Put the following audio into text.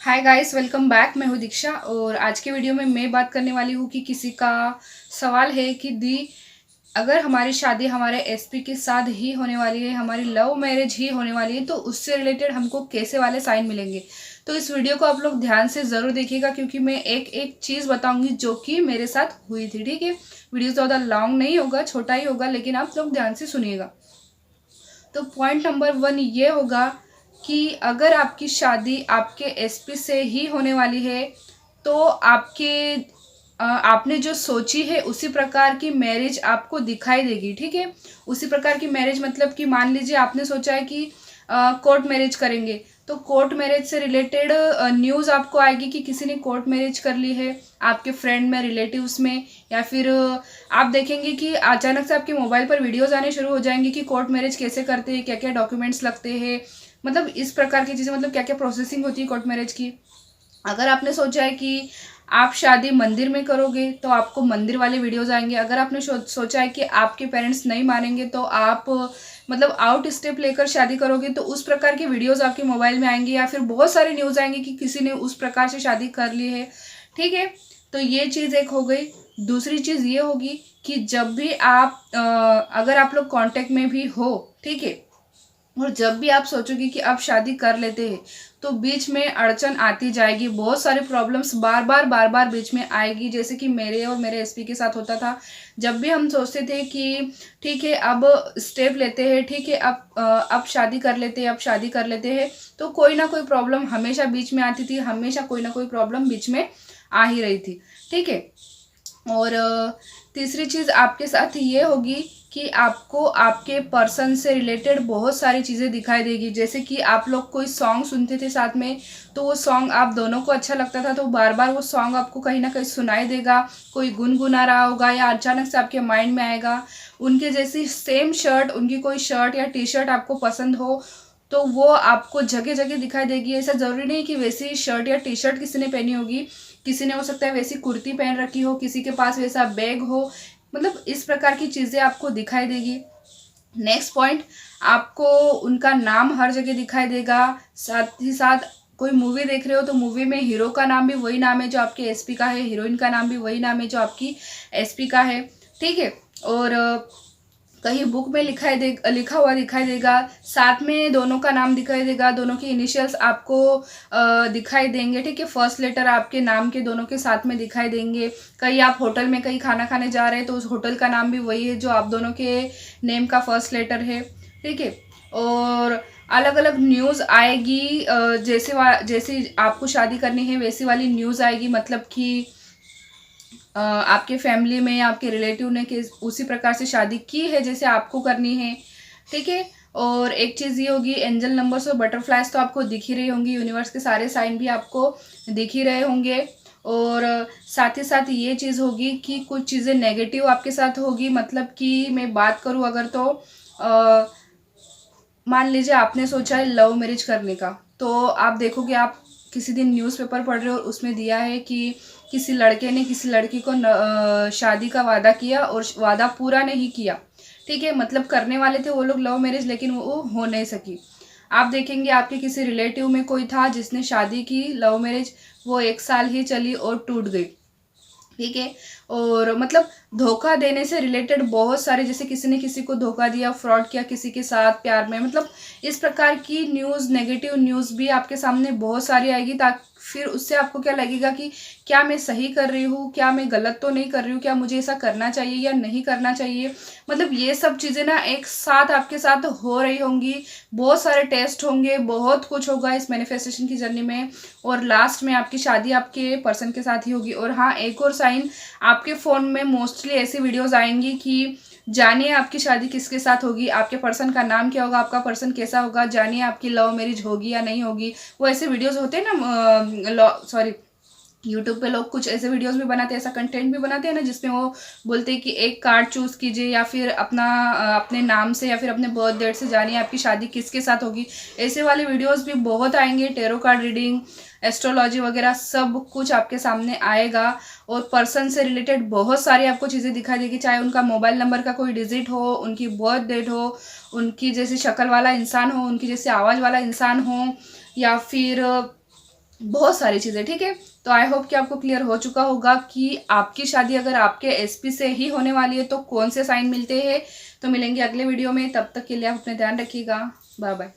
Hi guys, welcome back. मैं हूँ दीक्षा और आज के वीडियो में मैं बात करने वाली हूँ कि किसी का सवाल है कि दी अगर हमारी शादी हमारे एसपी के साथ ही होने वाली है, हमारी लव मैरिज ही होने वाली है, तो उससे रिलेटेड हमको कैसे वाले साइन मिलेंगे। तो इस वीडियो को आप लोग ध्यान से ज़रूर देखिएगा क्योंकि मैं एक एक चीज़ बताऊंगी जो कि मेरे साथ हुई थी। ठीक है, वीडियो ज़्यादा लॉन्ग नहीं होगा, छोटा ही होगा, लेकिन आप लोग ध्यान से सुनिएगा। तो पॉइंट नंबर 1 ये होगा कि अगर आपकी शादी आपके एसपी से ही होने वाली है तो आपने जो सोची है उसी प्रकार की मैरिज आपको दिखाई देगी। ठीक है, उसी प्रकार की मैरिज मतलब कि मान लीजिए आपने सोचा है कि कोर्ट मैरिज करेंगे, तो कोर्ट मैरिज से रिलेटेड न्यूज़ आपको आएगी कि किसी ने कोर्ट मैरिज कर ली है आपके फ्रेंड में, रिलेटिव्स में, या फिर आप देखेंगे कि अचानक से आपके मोबाइल पर वीडियोस आने शुरू हो जाएंगे कि कोर्ट मैरिज कैसे करते हैं, क्या क्या डॉक्यूमेंट्स लगते हैं, मतलब इस प्रकार की चीज़ें, मतलब क्या क्या प्रोसेसिंग होती है कोर्ट मैरिज की। अगर आपने सोचा है कि आप शादी मंदिर में करोगे तो आपको मंदिर वाले वीडियोस आएंगे। अगर आपने सोचा है कि आपके पेरेंट्स नहीं मानेंगे तो आप मतलब आउट स्टेप लेकर शादी करोगे तो उस प्रकार के वीडियोस आपके मोबाइल में आएंगे, या फिर बहुत सारे न्यूज़ आएंगे कि किसी ने उस प्रकार से शादी कर ली है। ठीक है, तो ये चीज़ एक हो गई। दूसरी चीज़ ये होगी कि जब भी आप अगर आप लोग कांटेक्ट में भी हो, ठीक है, और जब भी आप सोचोगे कि आप शादी कर लेते हैं तो बीच में अड़चन आती जाएगी, बहुत सारे प्रॉब्लम्स बार बार बीच में आएगी, जैसे कि मेरे और मेरे एसपी के साथ होता था। जब भी हम सोचते थे कि ठीक है अब स्टेप लेते हैं, ठीक है अब शादी कर लेते हैं, अब शादी कर लेते हैं, तो कोई ना कोई प्रॉब्लम हमेशा बीच में आती थी, हमेशा कोई ना कोई प्रॉब्लम बीच में आ ही रही थी। ठीक है, और तीसरी चीज़ आपके साथ ये होगी कि आपको आपके पर्सन से रिलेटेड बहुत सारी चीज़ें दिखाई देगी। जैसे कि आप लोग कोई सॉन्ग सुनते थे साथ में, तो वो सॉन्ग आप दोनों को अच्छा लगता था, तो बार बार वो सॉन्ग आपको कहीं ना कहीं सुनाई देगा, कोई गुनगुना रहा होगा या अचानक से आपके माइंड में आएगा। उनके जैसी सेम शर्ट, उनकी कोई शर्ट या टी शर्ट आपको पसंद हो तो वो आपको जगह जगह दिखाई देगी। ऐसा ज़रूरी नहीं कि वैसी शर्ट या टी शर्ट किसी ने पहनी होगी, किसी ने हो सकता है वैसी कुर्ती पहन रखी हो, किसी के पास वैसा बैग हो, मतलब इस प्रकार की चीज़ें आपको दिखाई देगी। नेक्स्ट पॉइंट, आपको उनका नाम हर जगह दिखाई देगा। साथ ही साथ कोई मूवी देख रहे हो तो मूवी में हीरो का नाम भी वही नाम है जो आपके एसपी का है, हीरोइन का नाम भी वही नाम है जो आपकी एसपी का है। ठीक है, और कहीं बुक में लिखा हुआ दिखाई देगा, साथ में दोनों का नाम दिखाई देगा, दोनों की इनिशियल्स आपको दिखाई देंगे। ठीक है, फर्स्ट लेटर आपके नाम के दोनों के साथ में दिखाई देंगे। कहीं आप होटल में कहीं खाना खाने जा रहे हैं तो उस होटल का नाम भी वही है जो आप दोनों के नेम का फर्स्ट लेटर है। ठीक है, और अलग अलग न्यूज़ आएगी, जैसे आपको शादी करनी है वैसी वाली न्यूज़ आएगी, मतलब कि आपके फैमिली में आपके रिलेटिव ने किस उसी प्रकार से शादी की है जैसे आपको करनी है। ठीक है, और एक चीज़ ये होगी, एंजल नंबर्स और बटरफ्लाइज तो आपको दिख ही रही होंगी, यूनिवर्स के सारे साइन भी आपको दिख ही रहे होंगे। और साथ ही साथ ये चीज़ होगी कि कुछ चीज़ें नेगेटिव आपके साथ होगी, मतलब कि मैं बात करूँ अगर तो मान लीजिए आपने सोचा है लव मैरिज करने का, तो आप देखोगे, आप किसी दिन न्यूज़पेपर पढ़ रहे हो और उसमें दिया है कि किसी लड़के ने किसी लड़की को शादी का वादा किया और वादा पूरा नहीं किया। ठीक है, मतलब करने वाले थे वो लोग लव मैरिज, लेकिन वो हो नहीं सकी। आप देखेंगे आपके किसी रिलेटिव में कोई था जिसने शादी की लव मैरिज, वो 1 साल ही चली और टूट गई। ठीक है, और मतलब धोखा देने से रिलेटेड बहुत सारे, जैसे किसी ने किसी को धोखा दिया, फ्रॉड किया किसी के साथ प्यार में, मतलब इस प्रकार की न्यूज़, नेगेटिव न्यूज़ भी आपके सामने बहुत सारी आएगी। ताकि फिर उससे आपको क्या लगेगा कि क्या मैं सही कर रही हूँ, क्या मैं गलत तो नहीं कर रही हूँ, क्या मुझे ऐसा करना चाहिए या नहीं करना चाहिए। मतलब ये सब चीज़ें ना एक साथ आपके साथ हो रही होंगी, बहुत सारे टेस्ट होंगे, बहुत कुछ होगा इस मैनिफेस्टेशन की जर्नी में, और लास्ट में आपकी शादी आपके पर्सन के साथ ही होगी। और हाँ, एक और साइन, आपके फ़ोन में मोस्टली ऐसी वीडियोस आएंगी कि जानिए आपकी शादी किसके साथ होगी, आपके पर्सन का नाम क्या होगा, आपका पर्सन कैसा होगा, जानिए आपकी लव मैरिज होगी या नहीं होगी। वो ऐसे वीडियोस होते हैं ना, सॉरी, यूट्यूब पे लोग कुछ ऐसे वीडियोस भी बनाते हैं, ऐसा कंटेंट भी बनाते हैं ना, जिसमें वो बोलते हैं कि एक कार्ड चूज़ कीजिए या फिर अपने नाम से या फिर अपने बर्थ डेट से जानिए आपकी शादी किसके साथ होगी। ऐसे वाले वीडियोस भी बहुत आएंगे, टेरो कार्ड रीडिंग, एस्ट्रोलॉजी वगैरह सब कुछ आपके सामने आएगा। और पर्सन से रिलेटेड बहुत सारी आपको चीज़ें दिखाई देगी, चाहे उनका मोबाइल नंबर का कोई डिजिट हो, उनकी बर्थ डेट हो, उनकी जैसी शक्ल वाला इंसान हो, उनकी जैसी आवाज़ वाला इंसान हो, या फिर बहुत सारी चीज़ें, ठीक है। तो आई होप कि आपको क्लियर हो चुका होगा कि आपकी शादी अगर आपके एसपी से ही होने वाली है तो कौन से साइन मिलते हैं। तो मिलेंगे अगले वीडियो में, तब तक के लिए आप अपना ध्यान रखिएगा। Bye bye.